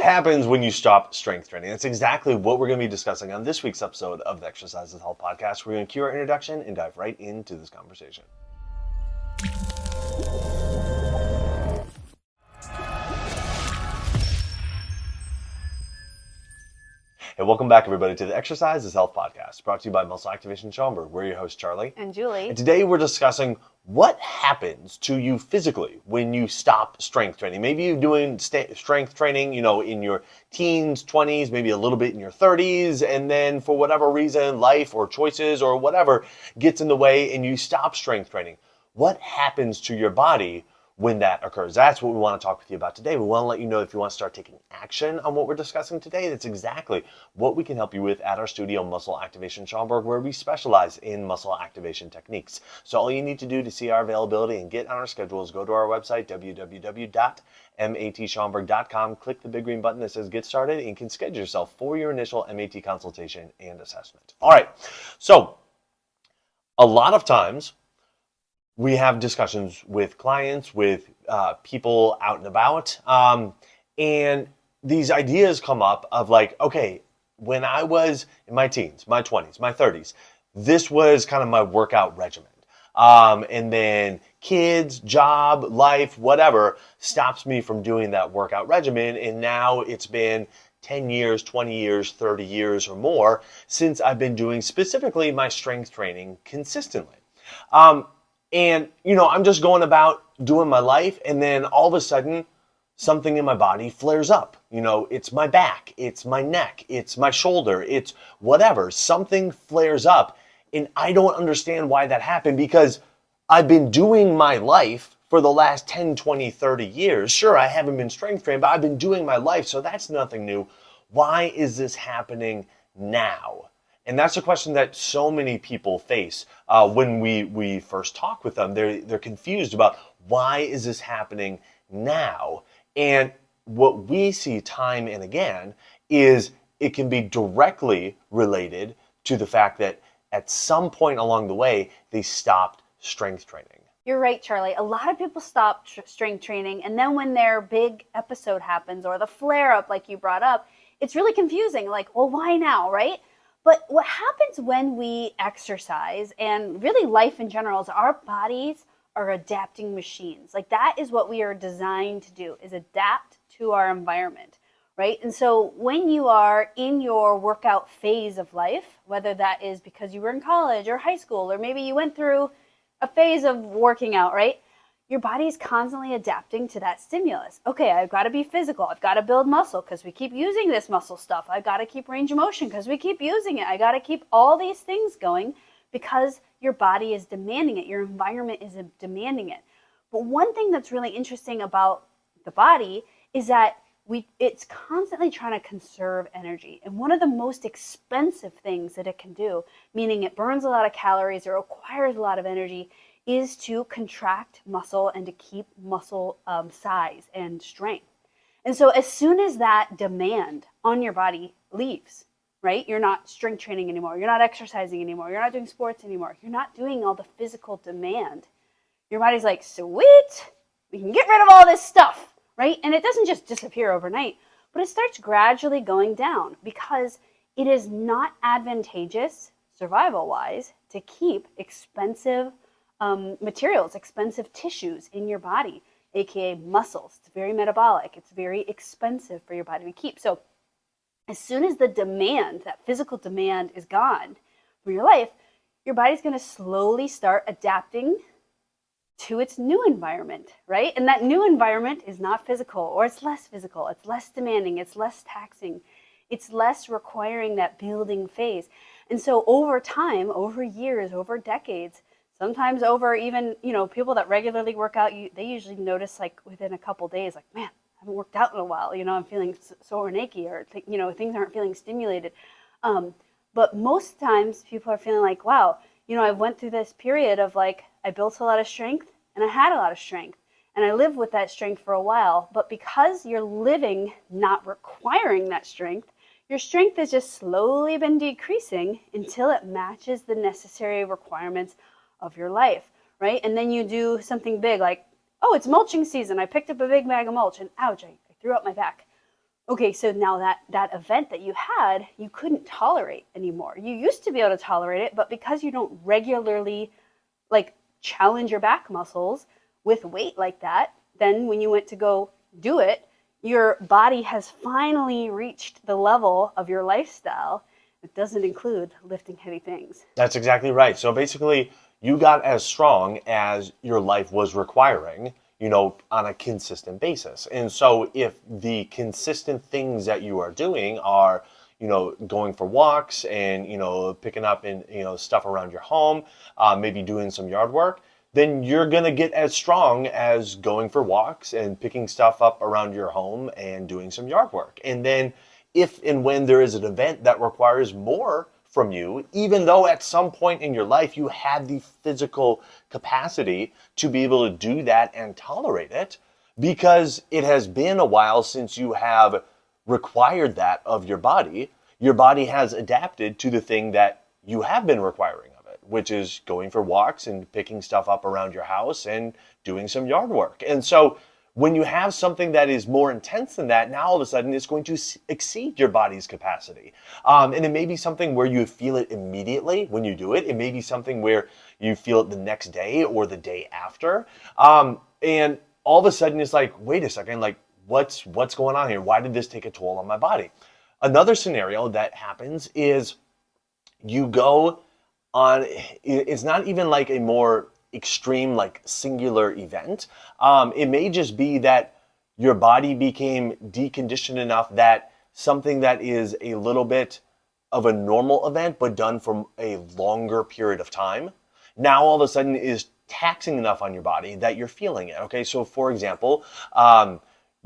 happens when you stop strength training? That's exactly what we're going to be discussing on this week's episode of the Exercise is Health podcast. We're going to cue our introduction and dive right into this conversation. Hey, welcome back, everybody, to the Exercise is Health podcast, brought to you by Muscle Activation Schaumburg. We're your hosts, Charlie and Julie. And today we're discussing what happens to you physically when you stop strength training. Maybe you're doing strength training, in your teens, 20s, maybe a little bit in your 30s, and then for whatever reason, life or choices or whatever gets in the way and you stop strength training. What happens to your body when that occurs? That's what we want to talk with you about today. We want to let you know if you want to start taking action on what we're discussing today, that's exactly what we can help you with at our studio, Muscle Activation Schaumburg, where we specialize in muscle activation techniques. So all you need to do to see our availability and get on our schedule is go to our website, www.matschaumburg.com, click the big green button that says Get Started, and you can schedule yourself for your initial MAT consultation and assessment. All right, so a lot of times, we have discussions with clients, with people out and about, and these ideas come up of like, okay, when I was in my teens, my 20s, my 30s, this was kind of my workout regimen. And then kids, job, life, whatever, stops me from doing that workout regimen, and now it's been 10 years, 20 years, 30 years or more since I've been doing specifically my strength training consistently. And, I'm just going about doing my life, and then all of a sudden, something in my body flares up. It's my back, it's my neck, it's my shoulder, it's whatever. Something flares up, and I don't understand why that happened, because I've been doing my life for the last 10, 20, 30 years. Sure, I haven't been strength trained, but I've been doing my life, so that's nothing new. Why is this happening now? And that's a question that so many people face when we first talk with them. They're confused about why is this happening now? And what we see time and again is it can be directly related to the fact that at some point along the way, they stopped strength training. You're right, Charlie. A lot of people stop strength training, and then when their big episode happens or the flare-up like you brought up, it's really confusing. Like, well, why now, right? But what happens when we exercise, and really life in general, is our bodies are adapting machines. Like that is what we are designed to do, is adapt to our environment, right? And so when you are in your workout phase of life, whether that is because you were in college or high school, or maybe you went through a phase of working out, right? Your body is constantly adapting to that stimulus. Okay, I've got to be physical. I've got to build muscle because we keep using this muscle stuff. I've got to keep range of motion because we keep using it. I got to keep all these things going because your body is demanding it. Your environment is demanding it. But one thing that's really interesting about the body is that it's constantly trying to conserve energy. And one of the most expensive things that it can do, meaning it burns a lot of calories or requires a lot of energy, is to contract muscle and to keep muscle size and strength. And so as soon as that demand on your body leaves, right? You're not strength training anymore. You're not exercising anymore. You're not doing sports anymore. You're not doing all the physical demand. Your body's like, sweet, we can get rid of all this stuff, right? And it doesn't just disappear overnight, but it starts gradually going down because it is not advantageous, survival-wise, to keep expensive materials, expensive tissues in your body, aka muscles. It's very metabolic. It's very expensive for your body to keep. So as soon as the demand, that physical demand is gone from your life, your body's going to slowly start adapting to its new environment, right? And that new environment is not physical, or it's less physical. It's less demanding. It's less taxing. It's less requiring that building phase. And so over time, over years, over decades, sometimes over even, people that regularly work out, they usually notice like within a couple days, like, man, I haven't worked out in a while. I'm feeling sore and achy, or, things aren't feeling stimulated. But most times people are feeling like, wow, I went through this period of like, I built a lot of strength and I had a lot of strength and I lived with that strength for a while. But because you're living not requiring that strength, your strength has just slowly been decreasing until it matches the necessary requirements of your life, right? And then you do something big like, oh, it's mulching season. I picked up a big bag of mulch and ouch, I threw out my back. Okay, so now that event that you had, you couldn't tolerate anymore. You used to be able to tolerate it, but because you don't regularly like challenge your back muscles with weight like that, then when you went to go do it, your body has finally reached the level of your lifestyle. It doesn't include lifting heavy things. That's exactly right. So basically, you got as strong as your life was requiring, on a consistent basis. And so if the consistent things that you are doing are, going for walks and, picking up and, stuff around your home, maybe doing some yard work, then you're going to get as strong as going for walks and picking stuff up around your home and doing some yard work. And then if and when there is an event that requires more from you, even though at some point in your life you had the physical capacity to be able to do that and tolerate it, because it has been a while since you have required that of your body has adapted to the thing that you have been requiring of it, which is going for walks and picking stuff up around your house and doing some yard work. And so when you have something that is more intense than that, now all of a sudden it's going to exceed your body's capacity. And it may be something where you feel it immediately when you do it. It may be something where you feel it the next day or the day after. And all of a sudden it's like, wait a second, like what's going on here? Why did this take a toll on my body? Another scenario that happens is you go on, it's not even like a more extreme, like singular event. It may just be that your body became deconditioned enough that something that is a little bit of a normal event, but done for a longer period of time, now all of a sudden is taxing enough on your body that you're feeling it. Okay, so for example,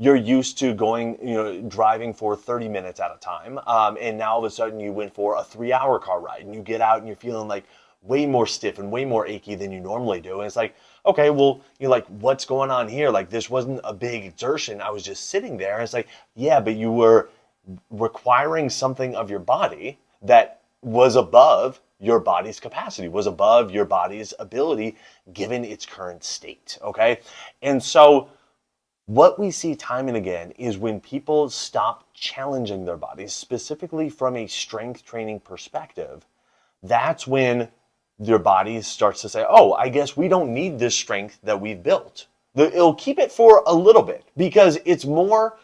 you're used to going, driving for 30 minutes at a time. And now all of a sudden you went for a 3-hour car ride and you get out and you're feeling like way more stiff and way more achy than you normally do. And it's like, okay, well, you're like, what's going on here? Like, this wasn't a big exertion. I was just sitting there. And it's like, yeah, but you were requiring something of your body that was above your body's capacity, was above your body's ability given its current state. Okay. And so what we see time and again is when people stop challenging their bodies, specifically from a strength training perspective, that's when their body starts to say, oh, I guess we don't need this strength that we've built. It'll keep it for a little bit because it's more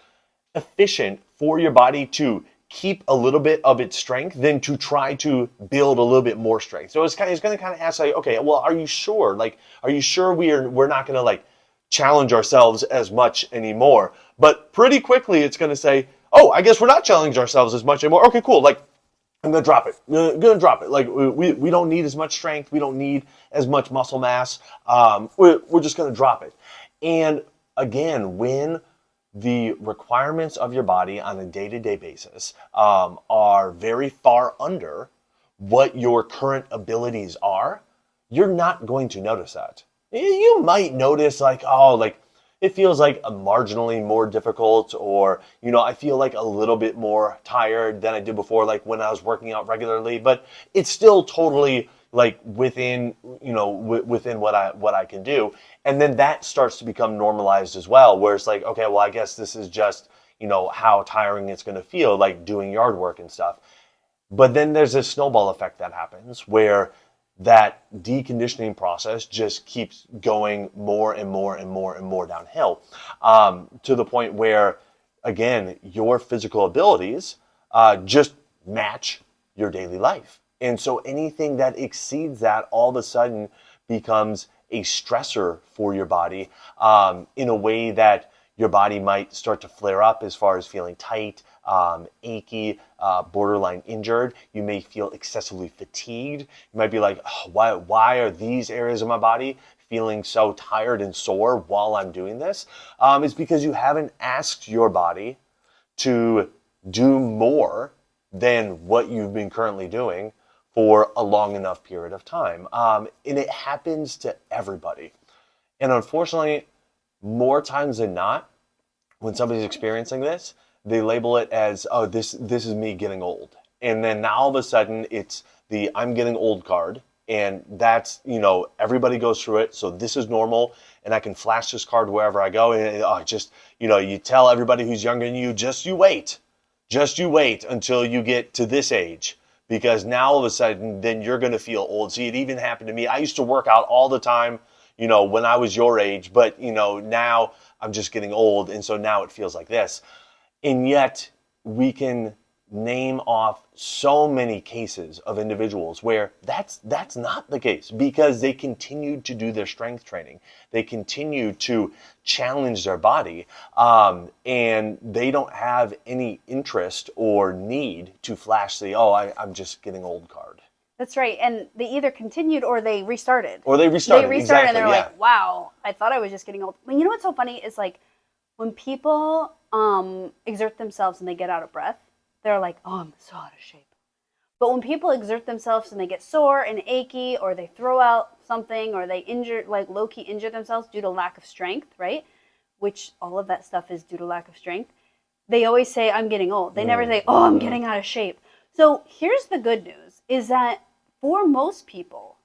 efficient for your body to keep a little bit of its strength than to try to build a little bit more strength. So it's going to kind of ask like, okay, well, are you sure? Like, are you sure we're not going to like challenge ourselves as much anymore? But pretty quickly it's going to say, oh, I guess we're not challenging ourselves as much anymore. Okay, cool. Like, I'm going to drop it. I'm going to drop it. Like, we don't need as much strength. We don't need as much muscle mass. We're just going to drop it. And again, when the requirements of your body on a day-to-day basis are very far under what your current abilities are, you're not going to notice that. You might notice like, oh, like it feels like a marginally more difficult, or, I feel like a little bit more tired than I did before, like when I was working out regularly, but it's still totally like within, within what I can do. And then that starts to become normalized as well, where it's like, okay, well, I guess this is just, how tiring it's going to feel, like doing yard work and stuff. But then there's a snowball effect that happens where that deconditioning process just keeps going more and more and more and more downhill, to the point where, again, your physical abilities just match your daily life. And so anything that exceeds that all of a sudden becomes a stressor for your body, in a way that your body might start to flare up as far as feeling tight, achy, borderline injured. You may feel excessively fatigued. You might be like, oh, why are these areas of my body feeling so tired and sore while I'm doing this? It's because you haven't asked your body to do more than what you've been currently doing for a long enough period of time. And it happens to everybody. And unfortunately, more times than not, when somebody's experiencing this, they label it as, this is me getting old. And then now all of a sudden it's the I'm getting old card. And that's, everybody goes through it. So this is normal. And I can flash this card wherever I go. And you tell everybody who's younger than you, just you wait. Just you wait until you get to this age. Because now all of a sudden, then you're going to feel old. See, it even happened to me. I used to work out all the time, when I was your age. But, now I'm just getting old. And so now it feels like this. And yet we can name off so many cases of individuals where that's not the case, because they continued to do their strength training. They continue to challenge their body, and they don't have any interest or need to flash the, I'm just getting old card. That's right. And they either continued or they restarted. Exactly, and they're like, wow, I thought I was just getting old. You know what's so funny is like when people exert themselves and they get out of breath, they're like, oh, I'm so out of shape. But when people exert themselves and they get sore and achy, or they throw out something, or they low-key injure themselves due to lack of strength, right? Which all of that stuff is due to lack of strength. They always say, I'm getting old. They never say, oh, I'm getting out of shape. So here's the good news, is that for most people,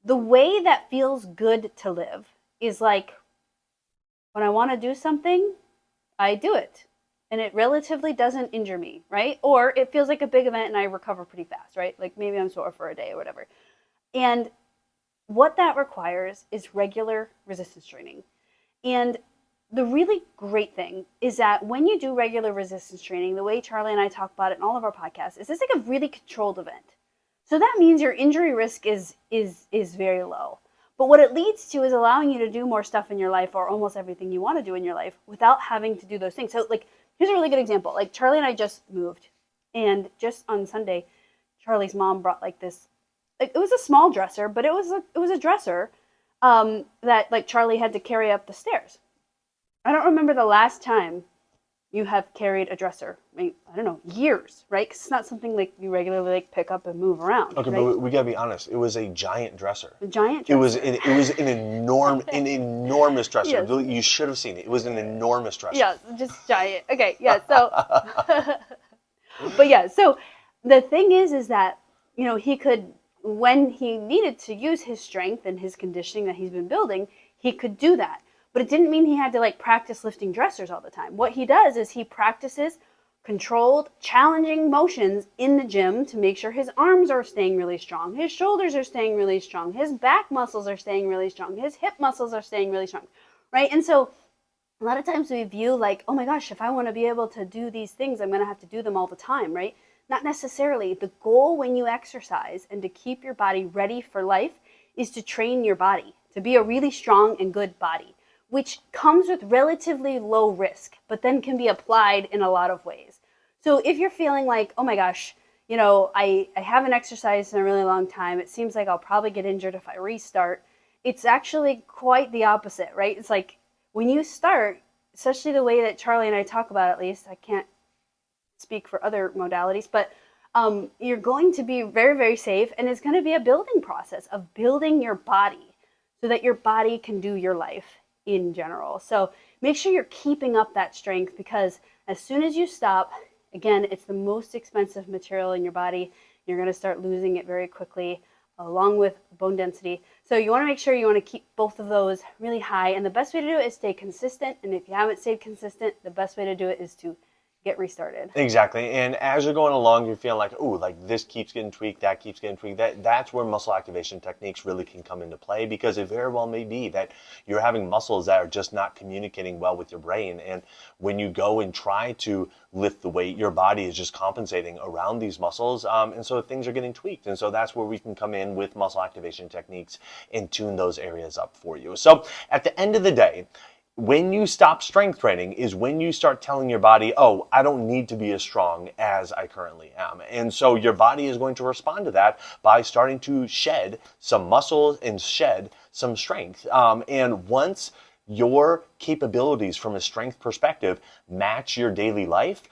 the way that feels good to live is like, when I want to do something, I do it. And it relatively doesn't injure me, right? Or it feels like a big event and I recover pretty fast, right? Like maybe I'm sore for a day or whatever. And what that requires is regular resistance training. And the really great thing is that when you do regular resistance training, the way Charlie and I talk about it in all of our podcasts, is it's like a really controlled event. So that means your injury risk is very low. But what it leads to is allowing you to do more stuff in your life, or almost everything you want to do in your life, without having to do those things. So like, here's a really good example. Like Charlie and I just moved, and just on Sunday, Charlie's mom brought like this, like it was a small dresser, but it was a dresser that like Charlie had to carry up the stairs. I don't remember the last time you have carried a dresser. I don't know, years, right? Because it's not something like you regularly like pick up and move around. Okay, right? but we gotta be honest. It was a giant dresser. A giant dresser. It was an enormous dresser. Yes. You should have seen it. It was an enormous dresser. Yeah, just giant. Okay, yeah. So, but yeah. So the thing is that he could, when he needed to use his strength and his conditioning that he's been building, he could do that. But it didn't mean he had to like practice lifting dressers all the time. What he does is he practices controlled, challenging motions in the gym to make sure his arms are staying really strong, his shoulders are staying really strong, his back muscles are staying really strong, his hip muscles are staying really strong, right? And so a lot of times we view like, oh my gosh, if I want to be able to do these things, I'm going to have to do them all the time, right? Not necessarily. The goal when you exercise and to keep your body ready for life is to train your body to be a really strong and good body, which comes with relatively low risk, but then can be applied in a lot of ways. So if you're feeling like, oh my gosh, I haven't exercised in a really long time, it seems like I'll probably get injured if I restart, it's actually quite the opposite, right? It's like when you start, especially the way that Charlie and I talk about it, at least, I can't speak for other modalities, but you're going to be very, very safe, and it's going to be a building process of building your body so that your body can do your life in general. So make sure you're keeping up that strength, because as soon as you stop, again, it's the most expensive material in your body. You're going to start losing it very quickly, along with bone density. So you want to make sure you want to keep both of those really high. And the best way to do it is stay consistent. And if you haven't stayed consistent, the best way to do it is to get restarted. Exactly. And as you're going along, you're feeling like, ooh, like this keeps getting tweaked, that keeps getting tweaked. That's where muscle activation techniques really can come into play, because it very well may be that you're having muscles that are just not communicating well with your brain. And when you go and try to lift the weight, your body is just compensating around these muscles. And so things are getting tweaked. And so that's where we can come in with muscle activation techniques and tune those areas up for you. So at the end of the day, when you stop strength training is when you start telling your body, oh, I don't need to be as strong as I currently am. And so your body is going to respond to that by starting to shed some muscles and shed some strength. And once your capabilities from a strength perspective match your daily life,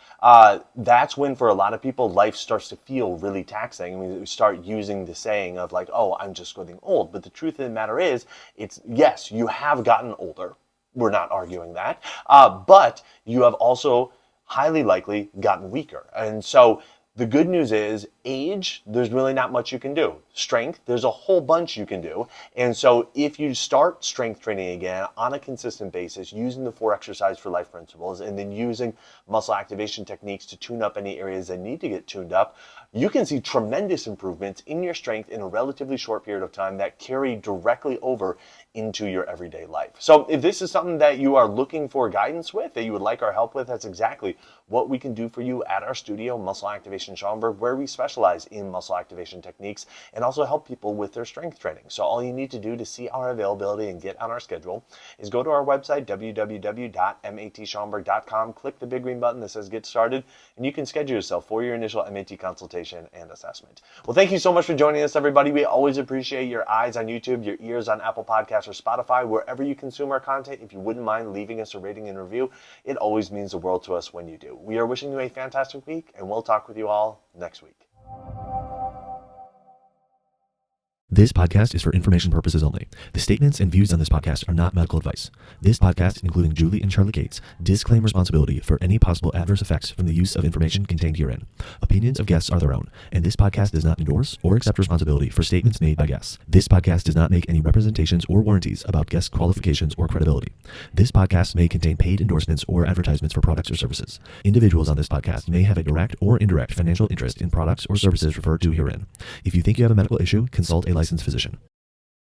that's when for a lot of people life starts to feel really taxing. I mean, we start using the saying of like, oh, I'm just getting old. But the truth of the matter is, it's yes, you have gotten older. We're not arguing that. But you have also highly likely gotten weaker. And so The good news is age, there's really not much you can do. Strength, there's a whole bunch you can do. And so if you start strength training again on a consistent basis, using the 4 exercise for life principles, and then using muscle activation techniques to tune up any areas that need to get tuned up, you can see tremendous improvements in your strength in a relatively short period of time that carry directly over into your everyday life. So if this is something that you are looking for guidance with, that you would like our help with, that's exactly what we can do for you at our studio, Muscle Activation Schaumburg, where we specialize in muscle activation techniques and also help people with their strength training. So all you need to do to see our availability and get on our schedule is go to our website, www.matschaumburg.com, click the big green button that says Get Started, and you can schedule yourself for your initial MAT consultation and assessment. Well, thank you so much for joining us, everybody. We always appreciate your eyes on YouTube, your ears on Apple Podcasts or Spotify, wherever you consume our content. If you wouldn't mind leaving us a rating and review, it always means the world to us when you do. We are wishing you a fantastic week, and we'll talk with you all next week. This podcast is for information purposes only. The statements and views on this podcast are not medical advice. This podcast, including Julie and Charlie Gates, disclaim responsibility for any possible adverse effects from the use of information contained herein. Opinions of guests are their own, and this podcast does not endorse or accept responsibility for statements made by guests. This podcast does not make any representations or warranties about guest qualifications or credibility. This podcast may contain paid endorsements or advertisements for products or services. Individuals on this podcast may have a direct or indirect financial interest in products or services referred to herein. If you think you have a medical issue, consult a licensed physician.